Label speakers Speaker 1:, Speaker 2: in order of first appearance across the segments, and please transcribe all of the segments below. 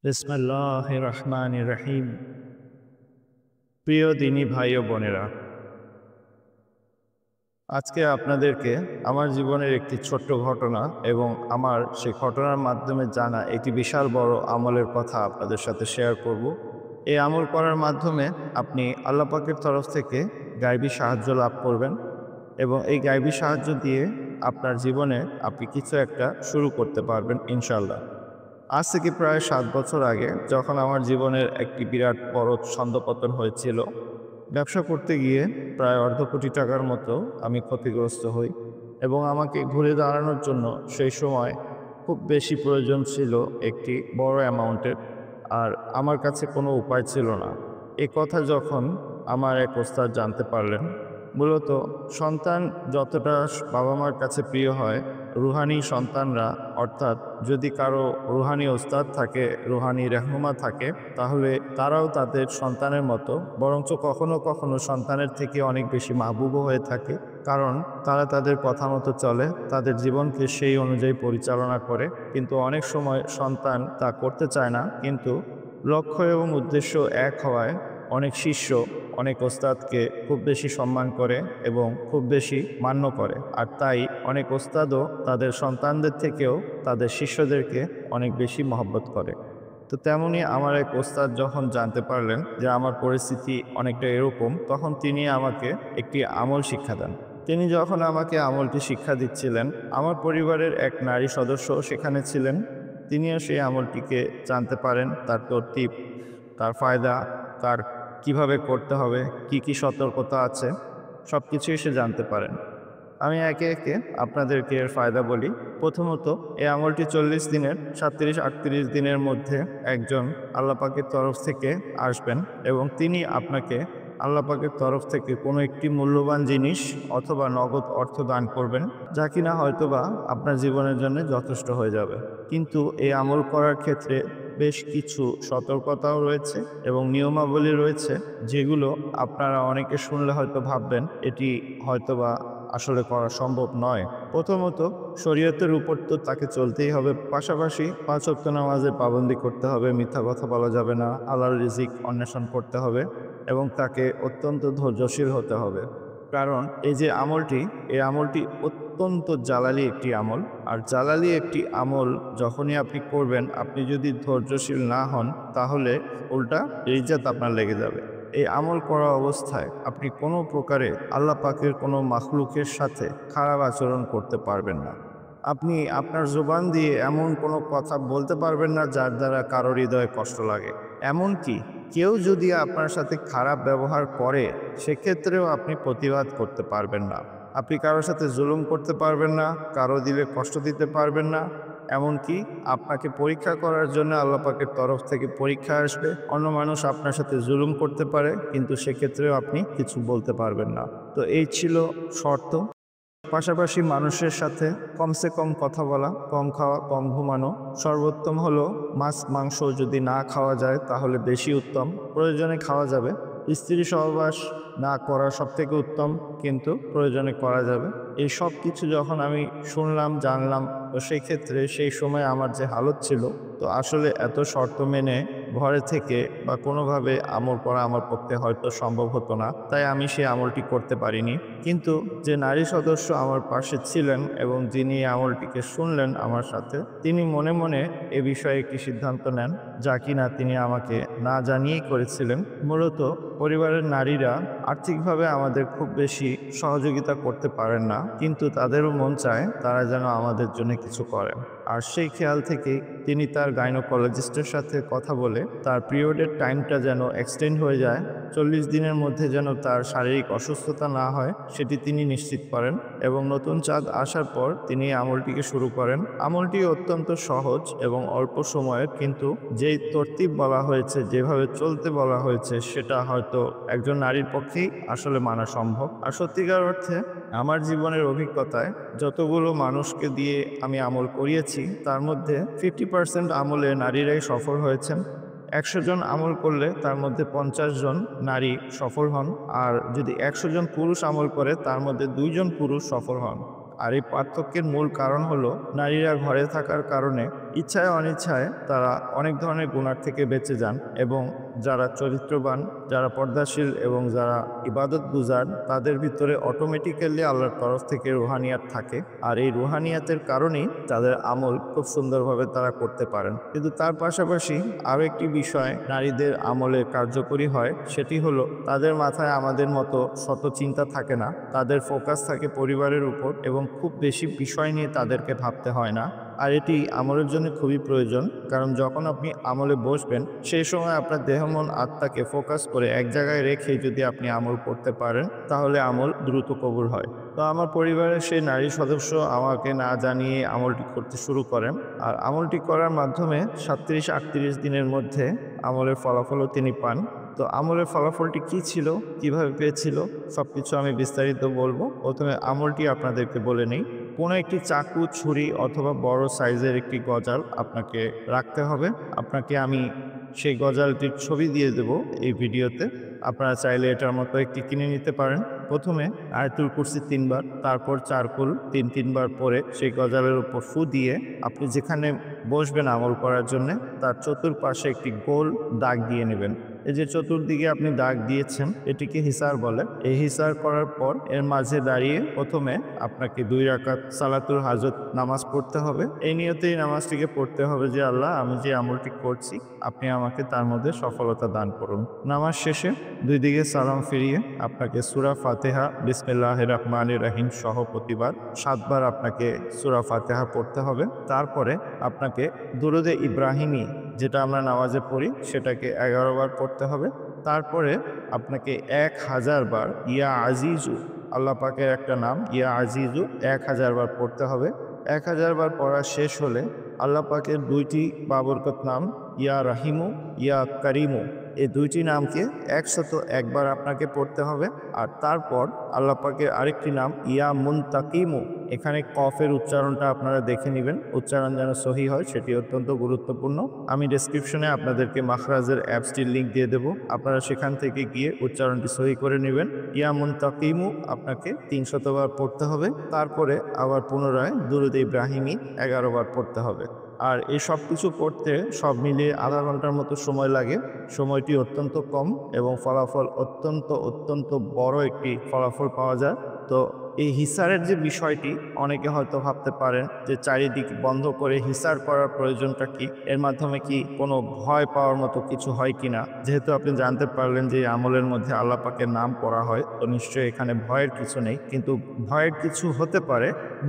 Speaker 1: বিসমিল্লাহির রহমানির রহিম। প্রিয় দিনী ভাই ও বোনেরা, আজকে আপনাদেরকে আমার জীবনের একটি ছোট্ট ঘটনা এবং আমার সেই ঘটনার মাধ্যমে জানা একটি বিশাল বড় আমলের কথা আপনাদের সাথে শেয়ার করব। এই আমল করার মাধ্যমে আপনি আল্লাহ পাকের তরফ থেকে গায়বী সাহায্য লাভ করবেন এবং এই গায়বী সাহায্য দিয়ে আপনার জীবনে আপনি কিছু একটা শুরু করতে পারবেন ইনশাআল্লাহ। আজ থেকে প্রায় ৭ বছর আগে যখন আমার জীবনের একটি বিরাট বড় ছন্দপতন হয়েছিল, ব্যবসা করতে গিয়ে প্রায় $১৫ কোটি মতো আমি ক্ষতিগ্রস্ত হই এবং আমাকে ঘুরে দাঁড়ানোর জন্য সেই সময় খুব বেশি প্রয়োজন ছিল একটি বড় অ্যামাউন্টের। আর আমার কাছে কোনো উপায় ছিল না। এ কথা যখন আমার এক ওস্তাদ জানতে পারলেন, মূলত সন্তান যতটা বাবা-মার কাছে প্রিয় হয়, রুহানি সন্তানরা অর্থাৎ যদি কারো রুহানি ওস্তাদ থাকে, রুহানি রাহনুমা থাকে, তাহলে তারাও তাদের সন্তানের মতো বরঞ্চ কখনো কখনো সন্তানের থেকে অনেক বেশি মাহবুবও হয়ে থাকে। কারণ তারা তাদের কথা মতো চলে, তাদের জীবনকে সেই অনুযায়ী পরিচালনা করে। কিন্তু অনেক সময় সন্তান তা করতে চায় না, কিন্তু লক্ষ্য এবং উদ্দেশ্য এক হওয়ায় অনেক শিষ্য অনেক ওস্তাদকে খুব বেশি সম্মান করে এবং খুব বেশি মান্য করে। আর তাই অনেক ওস্তাদও তাদের সন্তানদের থেকেও তাদের শিষ্যদেরকে অনেক বেশি মহব্বত করে। তো তেমনি আমার এক ওস্তাদ যখন জানতে পারলেন যে আমার পরিস্থিতি অনেকটা এরকম, তখন তিনি আমাকে একটি আমল শিক্ষা দেন। তিনি যখন আমাকে আমলটি শিক্ষা দিচ্ছিলেন, আমার পরিবারের এক নারী সদস্য সেখানে ছিলেন। তিনিও সেই আমলটিকে জানতে পারেন, তার তরতিব, তার ফায়দা, তার কিভাবে করতে হবে, কি কি সতর্কতা আছে, সব কিছুই সে জানতে পারেন। আমি একে একে আপনাদেরকে এর ফায়দা বলি। প্রথমত, এই আমলটি ৪০ দিনের ৩৭-৩৮ দিনের মধ্যে একজন আল্লাহ পাকের তরফ থেকে আসবেন এবং তিনি আপনাকে আল্লাহ পাকের তরফ থেকে কোনো একটি মূল্যবান জিনিস অথবা নগদ অর্থ দান করবেন, যা কিনা হয়তোবা আপনার জীবনের জন্য যথেষ্ট হয়ে যাবে। কিন্তু এই আমল করার ক্ষেত্রে বেশ কিছু সতর্কতাও রয়েছে এবং নিয়মাবলী রয়েছে, যেগুলো আপনারা অনেকে শুনলে হয়তো ভাববেন এটি হয়তোবা আসলে করা সম্ভব নয়। প্রথমত, শরীয়তের উপর তো তাকে চলতেই হবে, পাশাপাশি ৫ ওয়াক্ত নামাজের পাবন্দি করতে হবে, মিথ্যা কথা বলা যাবে না, হালাল রিজিক অন্বেষণ করতে হবে এবং তাকে অত্যন্ত ধৈর্যশীল হতে হবে। কারণ এই যে আমলটি, এই আমলটি অত্যন্ত জালালি একটি আমল। আর জালালি একটি আমল যখনই আপনি করবেন, আপনি যদি ধৈর্যশীল না হন, তাহলে উল্টা রিজ্জাত আপনার লেগে যাবে। এই আমল করা অবস্থায় আপনি কোনো প্রকারে আল্লাহ পাকের কোনো মাখলুকের সাথে খারাপ আচরণ করতে পারবেন না। আপনি আপনার জবান দিয়ে এমন কোনো কথা বলতে পারবেন না যার দ্বারা কারো হৃদয়ে কষ্ট লাগে। এমনকি কেউ যদি আপনার সাথে খারাপ ব্যবহার করে, সেক্ষেত্রেও আপনি প্রতিবাদ করতে পারবেন না। আপনি কারোর সাথে জুলুম করতে পারবেন না, কারো দিলে কষ্ট দিতে পারবেন না। এমনকি আপনাকে পরীক্ষা করার জন্য আল্লাহ পাকের তরফ থেকে পরীক্ষা আসবে। অন্য মানুষ আপনার সাথে জুলুম করতে পারে, কিন্তু সেক্ষেত্রেও আপনি কিছু বলতে পারবেন না। তো এই ছিল শর্ত। পাশাপাশি মানুষের সাথে কমসে কম কথা বলা, কম খাওয়া, কম ঘুমানো। সর্বোত্তম হলো মাছ মাংস যদি না খাওয়া যায় তাহলে বেশি উত্তম, প্রয়োজনে খাওয়া যাবে। স্ত্রী সহবাস না করা সবথেকে উত্তম, কিন্তু প্রয়োজনে করা যাবে। এই সব কিছু যখন আমি শুনলাম, জানলাম, তো সেই ক্ষেত্রে সেই সময় আমার যে হালত ছিল, তো আসলে এত শর্ত মেনে ঘরে থেকে বা কোনোভাবে আমল করা আমার পক্ষে হয়তো সম্ভব হতো না, তাই আমি সেই আমলটি করতে পারিনি। কিন্তু যে নারী সদস্য আমার পাশে ছিলেন এবং যিনি এই আমলটিকে শুনলেন আমার সাথে, তিনি মনে মনে এ বিষয়ে একটি সিদ্ধান্ত নেন, যা কিনা তিনি আমাকে না জানিয়েই করেছিলেন। মূলত পরিবারের নারীরা আর্থিকভাবে আমাদের খুব বেশি সহযোগিতা করতে পারেন না, কিন্তু তাদেরও মন চায় তারা যেন আমাদের জন্য কিছু করেন। আর সেই খেয়াল থেকেই তিনি তার গাইনোকোলজিস্টের সাথে কথা বলে তার পিরিয়ডের টাইমটা যেন এক্সটেন্ড হয়ে যায়, ৪০ দিনের মধ্যে যেন তার শারীরিক অসুস্থতা না হয়, সেটি তিনি নিশ্চিত করেন এবং নতুন চাঁদ আসার পর তিনি এই আমলটিকে শুরু করেন। আমলটি অত্যন্ত সহজ এবং অল্প সময়ের, কিন্তু যেই তরতিব বলা হয়েছে, যেভাবে চলতে বলা হয়েছে, সেটা হয়তো একজন নারীর পক্ষেই আসলে মানা সম্ভব। আর সত্যিকার অর্থে আমার জীবনের অভিজ্ঞতায় যতগুলো মানুষকে দিয়ে আমি আমল করিয়েছি, তার মধ্যে 50% আমলে নারীরাই সফল হয়েছেন। ১০০ জন আমল করলে তার মধ্যে ৫০ জন নারী সফল হন। আর যদি ১০০ জন পুরুষ আমল করে, তার মধ্যে ২ জন পুরুষ সফল হন। আর এই পার্থক্যের মূল কারণ হলো নারীরা ঘরে থাকার কারণে ইচ্ছায় অনিচ্ছায় তারা অনেক ধরনের গুনাহ থেকে বেঁচে যান, এবং যারা চরিত্রবান, যারা পর্দাশীল এবং যারা ইবাদত গুজার, তাদের ভিতরে অটোমেটিক্যালি আল্লাহর তরফ থেকে রুহানিয়াত থাকে। আর এই রুহানিয়াতের কারণেই তাদের আমল খুব সুন্দরভাবে তারা করতে পারেন। কিন্তু তার পাশাপাশি আরও একটি বিষয় নারীদের আমলে কার্যকরী হয়, সেটি হলো তাদের মাথায় আমাদের মতো শত চিন্তা থাকে না। তাদের ফোকাস থাকে পরিবারের উপর এবং খুব বেশি বিষয় নিয়ে তাদেরকে ভাবতে হয় না। আর এটি আমলের জন্য খুবই প্রয়োজন, কারণ যখন আপনি আমলে বসবেন সেই সময় আপনার দেহ মন আত্মাকে ফোকাস করে এক জায়গায় রেখে যদি আপনি আমল করতে পারেন তাহলে আমল দ্রুত কবুল হয়। তো আমার পরিবারের সেই নারী সদস্য আমাকে না জানিয়ে আমলটি করতে শুরু করেন, আর আমলটি করার মাধ্যমে 37-38 দিনের মধ্যে আমলের ফলাফলও তিনি পান। তো আমলের ফলাফলটি কী ছিল, কিভাবে পেয়েছিল, সব কিছু আমি বিস্তারিত বলবো। প্রথমে আমলটি আপনাদেরকে বলে নিই। কোনো একটি চাকু, ছুরি অথবা বড় সাইজের একটি গজাল আপনাকে রাখতে হবে। আপনাকে আমি সেই গজালটির ছবি দিয়ে দেব এই ভিডিওতে। আপনারা চাইলে এটার মতো একটি কিনে নিতে পারেন। প্রথমে আয়াতুল কুরসি 3 বার, তারপর 4 কুল 3 বার পরে সেই গজালের উপর ফু দিয়ে আপনি যেখানে বসবেন আমল করার জন্যে তার চতুর্পাশে একটি গোল দাগ দিয়ে নেবেন। এই যে চতুর্দিকে আপনি দাগ দিয়েছেন এটিকে হিসার বলে। এই হিসার করার পর এর মাঝে দাঁড়িয়ে প্রথমে আপনাকে 2 রাকাত সালাতুল হাজত নামাজ পড়তে হবে। এই নিয়তেই নামাজটিকে পড়তে হবে যে আল্লাহ, আমি যে আমলটি করছি আপনি আমাকে তার মধ্যে সফলতা দান করুন। নামাজ শেষে 2 দিকে সালাম ফিরিয়ে আপনাকে সূরা ফাতিহা বিসমিল্লাহির রহমানির রহিম সহ প্রতিবার 7 বার আপনাকে সূরা ফাতিহা পড়তে হবে। তারপরে আপনাকে দুরুদে ইব্রাহিমী যেটা আমরা নামাজে পড়ি সেটাকে 11 বার পড়তে হবে। তারপরে আপনাকে 1000 বার ইয়া আজিজু, আল্লাহ পাকের একটা নাম ইয়া আজিজু, 1000 বার পড়তে হবে। 1000 বার পড়া শেষ হলে আল্লাহ পাকের 2টি বাবরকত নাম ইয়া রাহিমু, ইয়া কারিমু, এই 2টি নামকে 101 বার আপনাকে পড়তে হবে। আর তারপর আল্লাহ পাকের আরেকটি নাম ইয়া মুনতাকিমু, এখানে কফের উচ্চারণটা আপনারা দেখে নেবেন, উচ্চারণ যেন সহি হয়, সেটি অত্যন্ত গুরুত্বপূর্ণ। আমি ডেসক্রিপশনে আপনাদেরকে মাখরাজের অ্যাপসটির লিঙ্ক দিয়ে দেবো, আপনারা সেখান থেকে গিয়ে উচ্চারণটি সহি করে নেবেন। ইয়া মুনতাকিমু আপনাকে 300 বার পড়তে হবে। তারপরে আবার পুনরায় দুরুদ ইব্রাহিমী 11 বার পড়তে হবে। আর এই সব কিছু পড়তে সব মিলিয়ে আধা ঘন্টার মতো সময় লাগে। সময়টি অত্যন্ত কম এবং ফলাফল অত্যন্ত বড় একটি ফলাফল পাওয়া যায়। তো এই হিসারের যে বিষয়টি, অনেকে হয়তো ভাবতে পারেন যে চারিদিক বন্ধ করে হিসার করার প্রয়োজনটা কি, এর মাধ্যমে কি কোনো ভয় পাওয়ার মতো কিছু হয় কিনা। যেহেতু আপনি জানতে পারলেন যে এই আমলের মধ্যে আল্লাহ পাকের নাম পড়া হয়, তো নিশ্চয়ই এখানে ভয়ের কিছু নেই। কিন্তু ভয়ের কিছু হতে পারে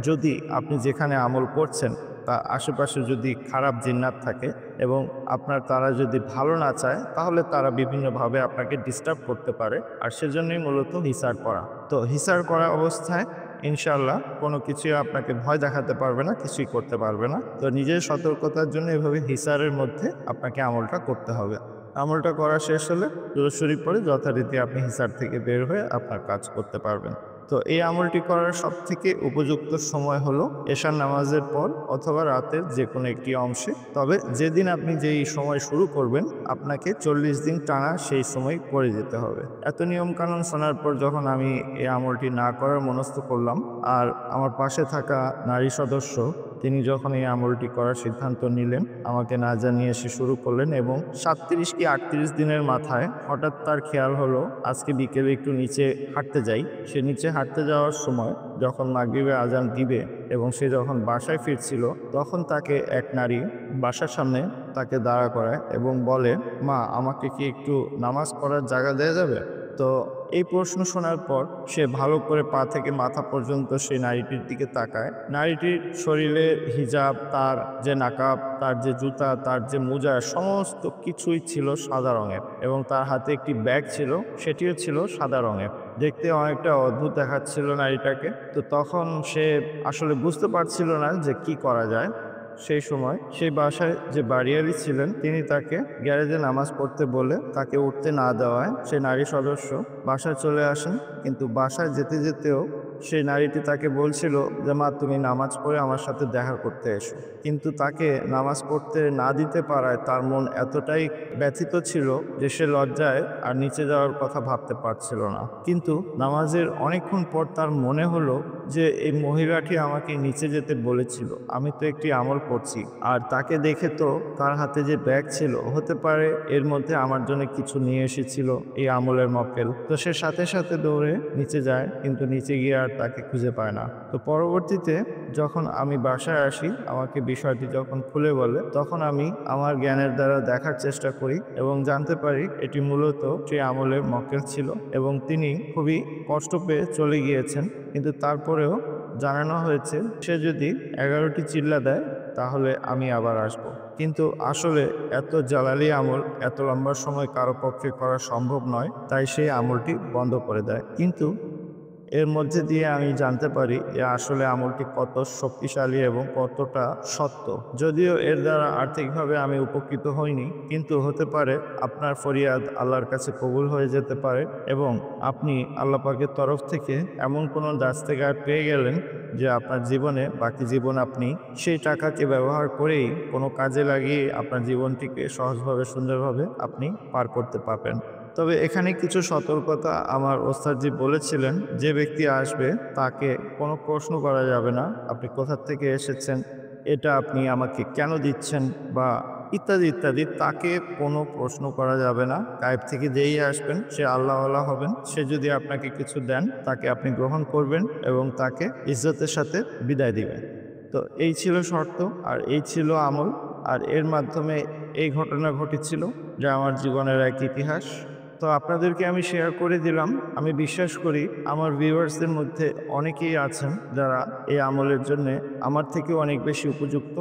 Speaker 1: যদি আপনি যেখানে আমল করছেন তা আশেপাশে যদি খারাপ জিন্নাত থাকে এবং আপনার তারা যদি ভালো না চায় তাহলে তারা বিভিন্নভাবে আপনাকে ডিস্টার্ব করতে পারে। আর সেজন্যই মূলত হিসার করা। তো হিসার করা অবস্থায় ইনশাআল্লাহ কোনো কিছুই আপনাকে ভয় দেখাতে পারবে না, কিছুই করতে পারবে না। তো নিজের সতর্কতার জন্য এভাবে হিসারের মধ্যে আপনাকে আমলটা করতে হবে। আমলটা করা শেষ হলে দুরূদ শরীফ পড়ে যথারীতি আপনি হিসার থেকে বের হয়ে আপনার কাজ করতে পারবেন। তো এই আমলটি করার সবথেকে উপযুক্ত সময় হলো এশার নামাজের পর অথবা রাতের যে কোনো একটি অংশে। তবে যেদিন আপনি যেই সময় শুরু করবেন আপনাকে 40 দিন টানা সেই সময় করে যেতে হবে। এত নিয়মকানুন শোনার পর যখন আমি এই আমলটি না করার মনস্থ করলাম, আর আমার পাশে থাকা নারী সদস্য তিনি যখন এই আমলটি করার সিদ্ধান্ত নিলেন আমাকে না জানিয়ে সে শুরু করলেন, এবং 37 কি 38 দিনের মাথায় হঠাৎ তার খেয়াল হলো আজকে বিকেলে একটু নিচে হাঁটতে যাই। সে নিচে হাঁটতে যাওয়ার সময় যখন মাগরিবের আজান দিবে এবং সে যখন বাসায় ফিরছিল তখন তাকে এক নারী বাসার সামনে তাকে দাঁড়া করায় এবং বলে, মা, আমাকে কি একটু নামাজ পড়ার জায়গা দেওয়া যাবে? তো এই প্রশ্ন শোনার পর সে ভালো করে পা থেকে মাথা পর্যন্ত সেই নারীটির দিকে তাকায়। নারীটির শরীরে হিজাব, তার যে নাকাব, তার যে জুতা, তার যে মোজা, সমস্ত কিছুই ছিল সাদা রঙের, এবং তার হাতে একটি ব্যাগ ছিল, সেটিও ছিল সাদা রঙের। দেখতে অনেকটা অদ্ভুত দেখাচ্ছিল নারীটাকে। তো তখন সে আসলে বুঝতে পারছিল না যে কি করা যায়। সেই সময় সেই বাসায় যে বাড়িয়ালি ছিলেন তিনি তাকে গ্যারেজে নামাজ পড়তে বলে তাকে উঠতে না দেওয়ায় সে নারী সদস্য বাসায় চলে আসেন। কিন্তু বাসায় যেতে যেতেও সেই নারীটি তাকে বলছিল যে, মা তুমি নামাজ পড়ে আমার সাথে দেখা করতে এসো। কিন্তু তাকে নামাজ পড়তে না দিতে পারায় তার মন এতটাই ব্যথিত ছিল যে সে লজ্জায় আর নিচে যাওয়ার কথা ভাবতে পারছিল না। কিন্তু নামাজের অনেকক্ষণ পর তার মনে হলো যে এই মহিলাটি আমাকে নিচে যেতে বলেছিল, আমি তো একটি আমল করছি, আর তাকে দেখে তো তার হাতে যে ব্যাগ ছিল, হতে পারে এর মধ্যে আমার জন্য কিছু নিয়ে এসেছিল, এই আমলের মক্কেল। তো সে সাথে সাথে দৌড়ে নিচে যায়, কিন্তু নিচে গিয়ে আর তাকে খুঁজে পায় না। তো পরবর্তীতে যখন আমি বাসায় আসি, আমাকে বিষয়টি যখন খুলে বলে, তখন আমি আমার জ্ঞানের দ্বারা দেখার চেষ্টা করি এবং জানতে পারি এটি মূলত সেই আমলের মক্কেল ছিল এবং তিনি খুবই কষ্ট পেয়ে চলে গিয়েছেন। কিন্তু তারপরেও জানানো হয়েছে সে যদি 11টি চিল্লা দেয় তাহলে আমি আবার আসব। কিন্তু আসলে এত জালালি আমল এত লম্বা সময় কারো পক্ষে করা সম্ভব নয়, তাই সেই আমলটি বন্ধ করে দেয়। কিন্তু এর মধ্যে দিয়ে আমি জানতে পারি যে আসলে আমলটি কত শক্তিশালী এবং কতটা সত্য। যদিও এর দ্বারা আর্থিকভাবে আমি উপকৃত হইনি, কিন্তু হতে পারে আপনার ফরিয়াদ আল্লাহর কাছে কবুল হয়ে যেতে পারে এবং আপনি আল্লাহ পাকের তরফ থেকে এমন কোনো দাস্তেগার পেয়ে গেলেন যে আপনার জীবনে বাকি জীবন আপনি সেই টাকাকে ব্যবহার করেই কোনো কাজে লাগিয়ে আপনার জীবনটিকে সহজভাবে সুন্দরভাবে আপনি পার করতে পারবেন। তবে এখানে কিছু সতর্কতা আমার ওস্তাদজি বলেছিলেন, যে ব্যক্তি আসবে তাকে কোনো প্রশ্ন করা যাবে না। আপনি কোথা থেকে এসেছেন, এটা আপনি আমাকে কেন দিচ্ছেন, বা ইত্যাদি ইত্যাদি, তাকে কোনো প্রশ্ন করা যাবে না। গায়েব থেকে যেই আসবেন সে আল্লাহওয়ালা হবেন। সে যদি আপনাকে কিছু দেন তাকে আপনি গ্রহণ করবেন এবং তাকে ইজ্জতের সাথে বিদায় দিবেন। তো এই ছিল শর্ত, আর এই ছিল আমল, আর এর মাধ্যমে এই ঘটনা ঘটেছিল যা আমার জীবনের এক ইতিহাস। তো আপনাদেরকে আমি শেয়ার করে দিলাম। আমি বিশ্বাস করি আমার ভিউয়ার্সদের মধ্যে অনেকেই আছেন যারা এই আমলের জন্যে আমার থেকেও অনেক বেশি উপযুক্ত,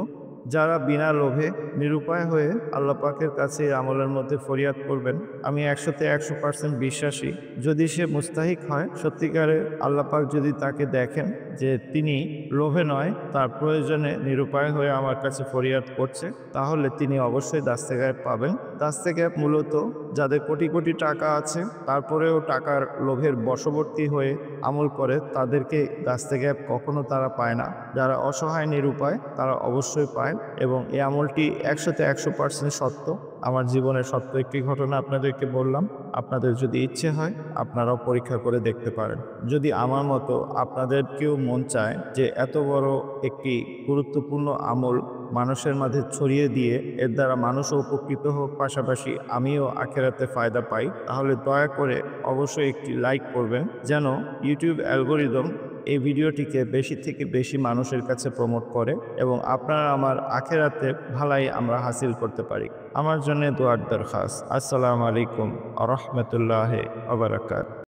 Speaker 1: যারা বিনা লোভে নিরুপায় হয়ে আল্লাহ পাকের কাছে এই আমলের মধ্যে ফরিয়াদ করবেন। আমি 100তে 100% বিশ্বাসী, যদি সে মুস্তাহিক হয়, সত্যিকারে আল্লাহ পাক যদি তাকে দেখেন যে তিনি লোভে নয়, তার প্রয়োজনে নিরুপায় হয়ে আমার কাছে ফরিয়াদ করছে, তাহলে তিনি অবশ্যই দাস্তেগায়েব পাবেন। দাস্তেগায়েব মূলত যাদের কোটি কোটি টাকা আছে তারপরেও টাকার লোভের বশবর্তী হয়ে আমল করে, তাদেরকে দাস্তেগায়েব কখনো তারা পায় না। যারা অসহায় নিরুপায় তারা অবশ্যই পায়, এবং এই আমলটি 100তে 100% সত্য। আমার জীবনের সত্য একটি ঘটনা আপনাদেরকে বললাম। আপনাদের যদি ইচ্ছে হয় আপনারাও পরীক্ষা করে দেখতে পারেন। যদি আমার মতো আপনাদেরকেও মন চায় যে এত বড় একটি গুরুত্বপূর্ণ আমল মানুষের মাঝে ছড়িয়ে দিয়ে এর দ্বারা মানুষও উপকৃত হোক, পাশাপাশি আমিও আখেরাতে ফায়দা পাই, তাহলে দয়া করে অবশ্যই একটি লাইক করবেন, যেন ইউটিউব অ্যালগোরিদম এই ভিডিওটিকে বেশি থেকে বেশি মানুষের কাছে প্রমোট করে এবং আপনারা আমার আখেরাতে ভালাই আমরা হাসিল করতে পারি। আমার জন্য দোয়ার দরখাস্ত। আসসালামু আলাইকুম ওয়া রাহমাতুল্লাহি ওয়া বারাকাতুহু।